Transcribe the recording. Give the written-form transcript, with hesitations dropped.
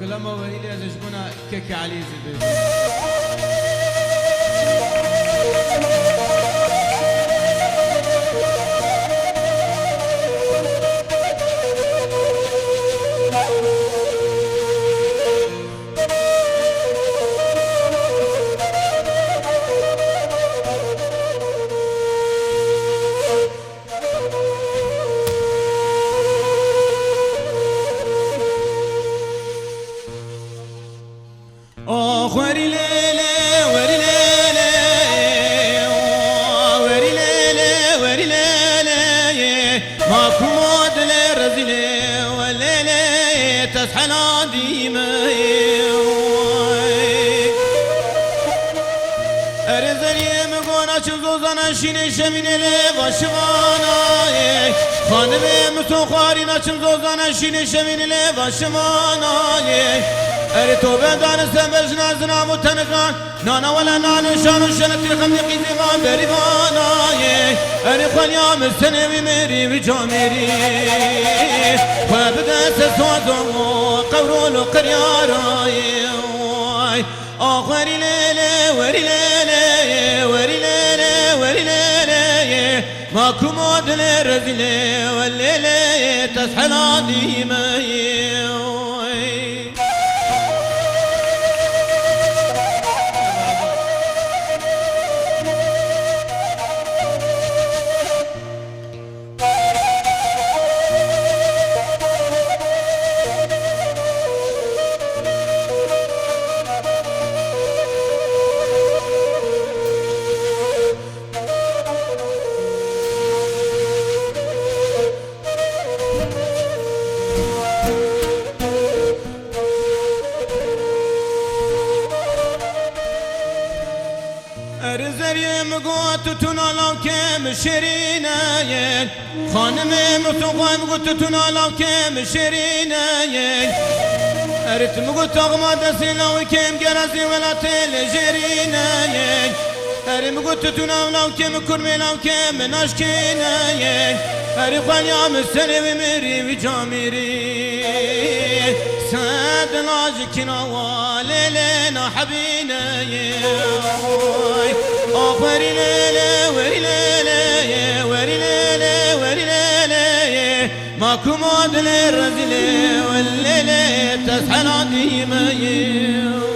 كلام ويلي ازجمنا كيك علي زبيب وري ليلي وري ليلي وري ليلي وري ليلي ماكو مود لرزلي وليلي تسحل عديمي ارزلي مقونا شمزوزانا شيني شميني لي باشوانا خانمي مسوخارينا شمزوزانا شيني شميني لي باشوانا اري توبه دار سبج نازنا متنقان نانا ولا نانا شان شنت الخميق زمان بريوانا اري خليا مسنوي ميري وجاميري وابدا سسوادو قورولو قريارا اخري ليلي وري ليلي وري ليلي وري ليلي ماكو مود لرزلي والليلي تسحل عديمي ارزریم گوت تونالاو کم شرینه خانم مصطفی گوت تونالاو کم شرینه ارتم گوت اغما دسیلاو کم گرازی ولاتل جرینه ارم گوت تونالاو کم کرمیلاو کم ناشکینه اری خالیا مسلوی میری و جامیری ساد لاجكنا وليلنا حبينا وري ليلي وري ليلي وري ليلي وري ليلي ماكو مود للرجل والليلي تسحل عديمه